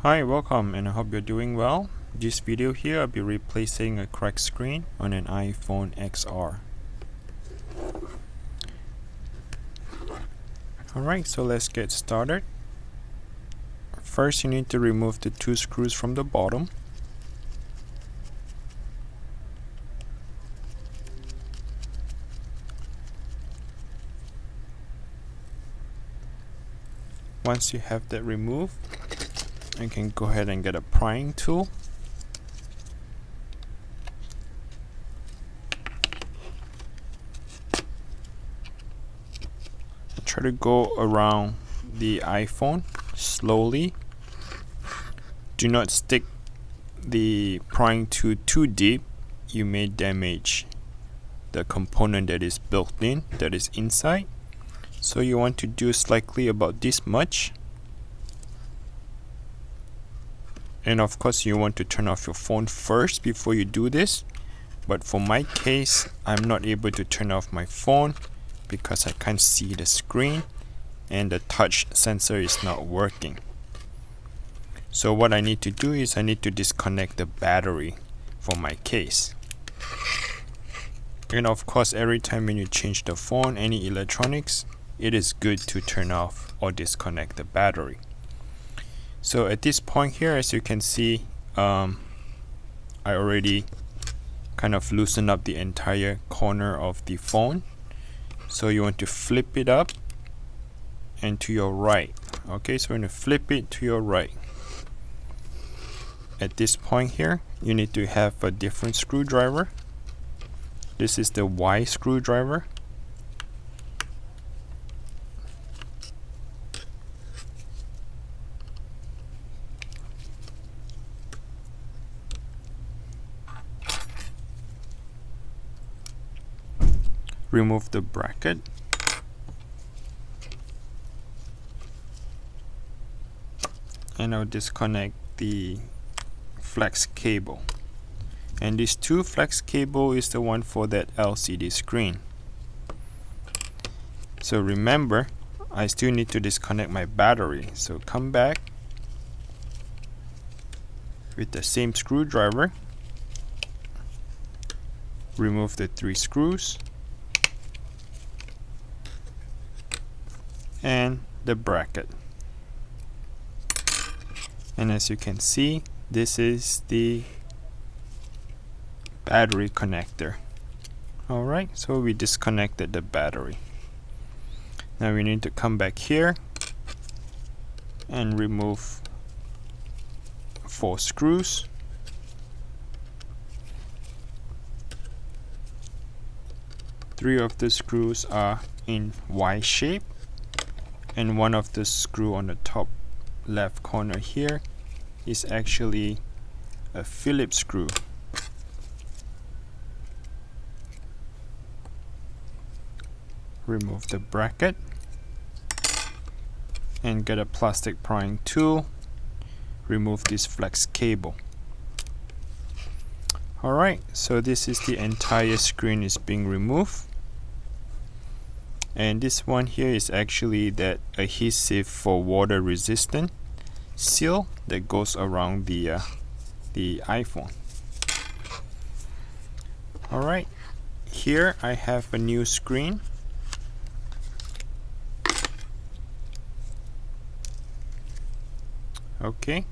Hi, welcome, and I hope you're doing well. This video here I'll be replacing a cracked screen on an iPhone XR. Alright, so let's get started. First, you need to remove the two screws from the bottom. Once you have that removed, you can go ahead and get a prying tool. Try to go around the iPhone slowly. Do not stick the prying tool too deep. You may damage the component that is built in, that is inside. So you want to do slightly about this much. And of course you want to turn off your phone first before you do this. But for my case, I'm not able to turn off my phone because I can't see the screen and the touch sensor is not working. So what I need to do is I need to disconnect the battery for my case. And of course, every time when you change the phone, any electronics, it is good to turn off or disconnect the battery. So at this point here, as you can see, I already kind of loosened up the entire corner of the phone. So you want to flip it up and to your right. Okay, so you're going to flip it to your right. At this point here, you need to have a different screwdriver. This is the Y screwdriver. Remove the bracket. And I'll disconnect the flex cable. And this 2 flex cable is the one for that LCD screen. So remember, I still need to disconnect my battery. So come back with the same screwdriver. Remove the 3 screws and the bracket. And as you can see, this is the battery connector. Alright, so we disconnected the battery. Now we need to come back here and remove 4 screws. Three of the screws are in Y shape, and one of the screw on the top left corner here is actually a Phillips screw. Remove the bracket and get a plastic prying tool. Remove this flex cable. Alright, so this is the entire screen is being removed. And this one here is actually that adhesive for water resistant seal that goes around the iPhone. Alright, here I have a new screen. Okay,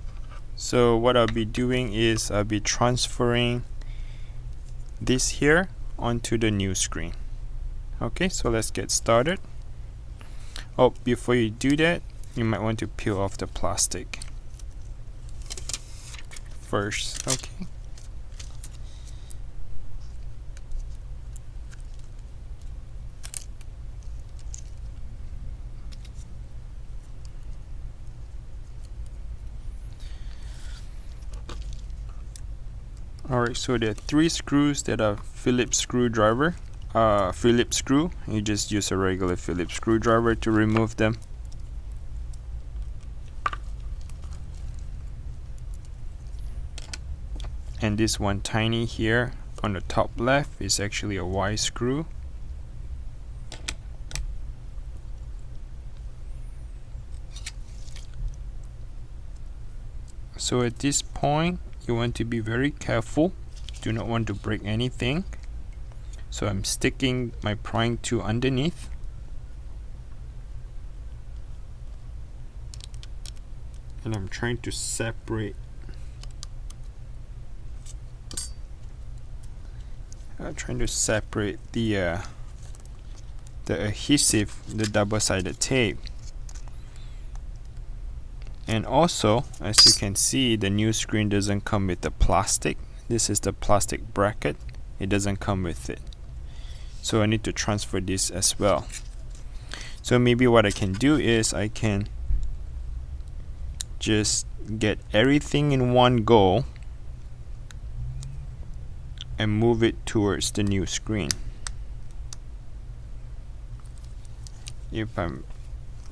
so what I'll be doing is I'll be transferring this here onto the new screen. Okay, so let's get started. Oh, before you do that, you might want to peel off the plastic first. Okay. Alright, so there are 3 screws that are Phillips screwdriver. Phillips screw. You just use a regular Phillips screwdriver to remove them. And this one tiny here on the top left is actually a Y screw. So at this point, you want to be very careful. Do not want to break anything. So I'm sticking my prying tool underneath. And I'm trying to separate. The adhesive, the double-sided tape. And also, as you can see, the new screen doesn't come with the plastic. This is the plastic bracket. It doesn't come with it. So I need to transfer this as well. So maybe what I can do is I can just get everything in one go and move it towards the new screen.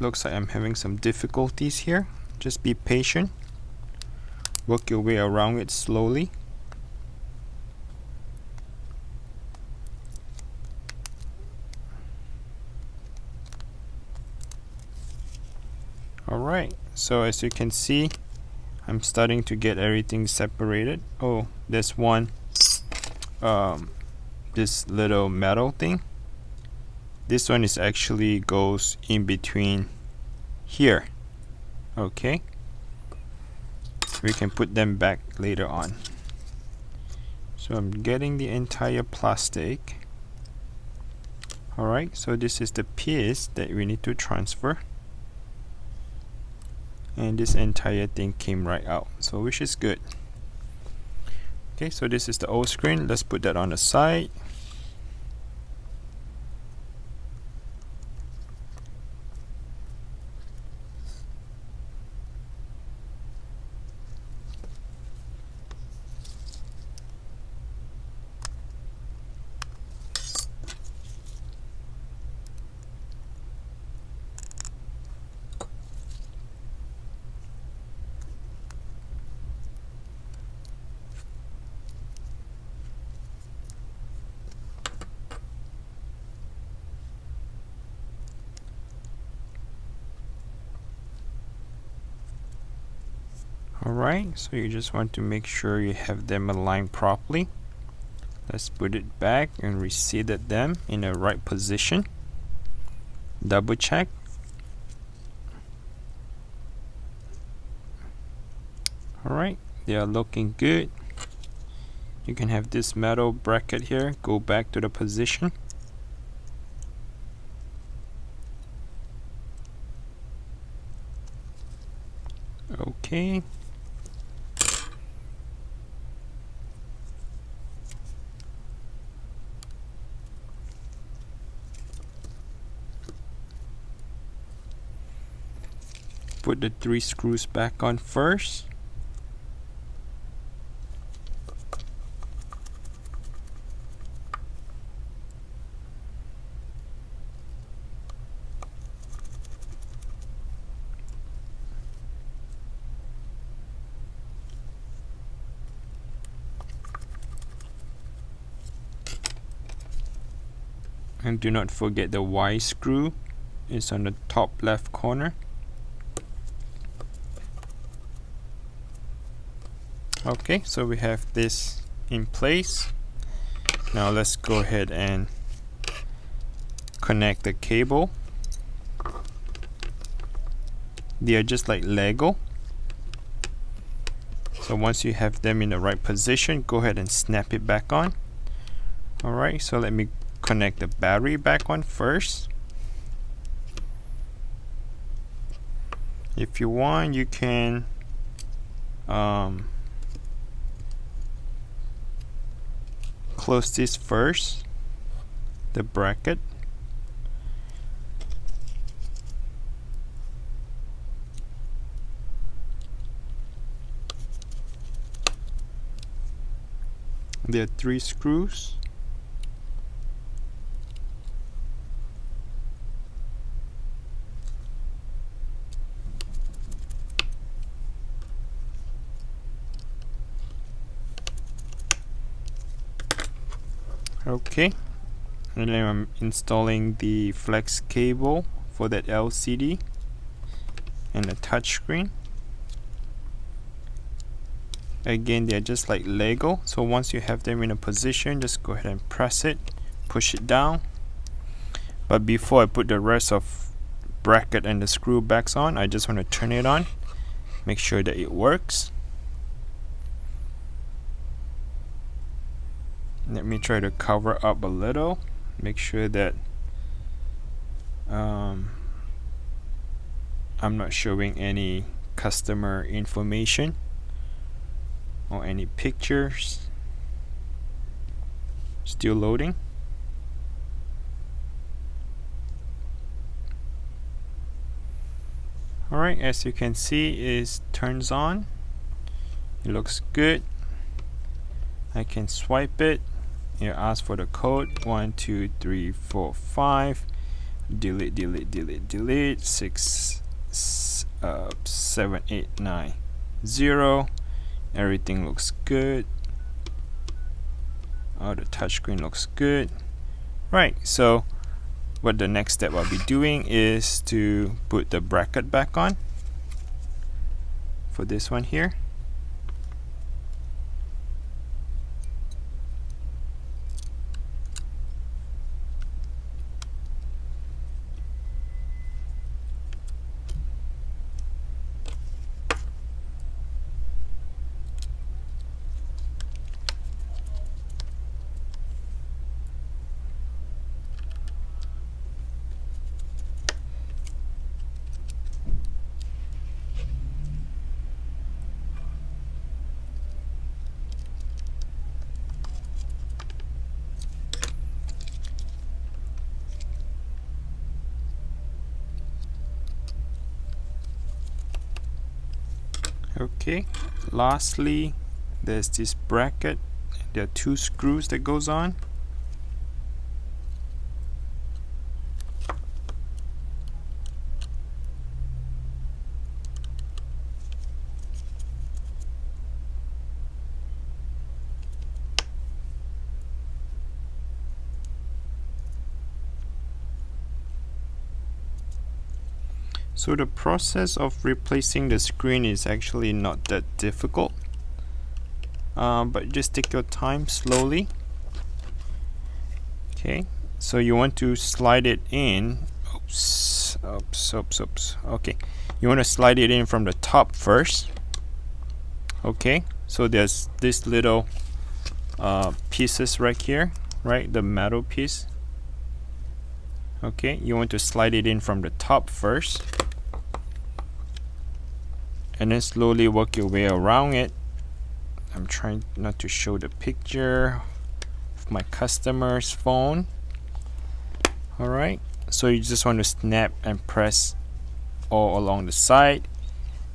Looks like I'm having some difficulties here. Just be patient. Work your way around it slowly. Alright, so as you can see, I'm starting to get everything separated. Oh, there's one, this little metal thing. This one is actually goes in between here. Okay, we can put them back later on. So I'm getting the entire plastic. Alright, so this is the piece that we need to transfer. And this entire thing came right out, so which is good. Okay, so this is the old screen. Let's put that on the side. Alright, so you just want to make sure you have them aligned properly. Let's put it back and reseated them in the right position. Double check. Alright, they are looking good. You can have this metal bracket here go back to the position. Okay. Put the 3 screws back on first. And do not forget the Y screw is on the top left corner. Okay, so we have this in place. Now let's go ahead and connect the cable. They are just like Lego. So once you have them in the right position, go ahead and snap it back on. Alright, so let me connect the battery back on first. If you want, you can close this first, the bracket. There are 3 screws. Okay, and then I'm installing the flex cable for that LCD and the touchscreen. Again, they're just like Lego, so once you have them in a position, just go ahead and press it, push it down. But before I put the rest of bracket and the screw backs on, I just want to turn it on, make sure that it works. Let me try to cover up a little, make sure that I'm not showing any customer information or any pictures. Still loading. Alright, as you can see, it turns on. It looks good. I can swipe it. It asks for the code 1 2 3 4 5. Delete, delete, delete, delete. 6 7 8 9 0. Everything looks good. Oh, the touchscreen looks good. Right, so what the next step I'll be doing is to put the bracket back on for this one here. Okay, lastly, there's this bracket. There are 2 screws that goes on. So the process of replacing the screen is actually not that difficult, but just take your time slowly. Okay, so you want to slide it in. Oops, oops, oops, oops. Okay, you want to slide it in from the top first. Okay, so there's this little pieces right here, right? The metal piece. Okay, you want to slide it in from the top first, and then slowly work your way around it. I'm trying not to show the picture of my customer's phone. Alright, so you just want to snap and press all along the side,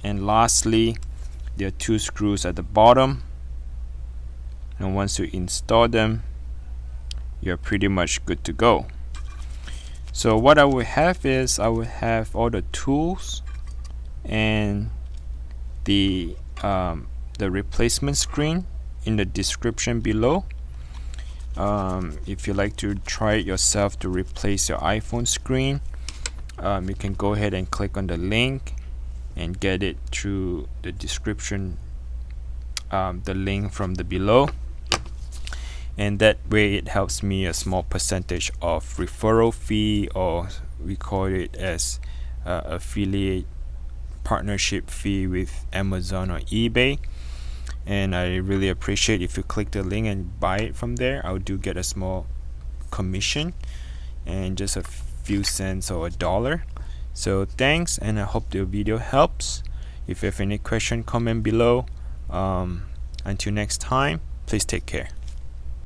and lastly there are 2 screws at the bottom, and once you install them, you're pretty much good to go. So what I will have is I will have all the tools and the replacement screen in the description below. If you like to try it yourself to replace your iPhone screen, you can go ahead and click on the link and get it through the description, the link from the below, and that way it helps me a small percentage of referral fee, or we call it as affiliate partnership fee with Amazon or eBay. And I really appreciate if you click the link and buy it from there. I do get a small commission, and just a few cents or $1. So thanks, and I hope the video helps. If you have any question, comment below. Until next time, please take care.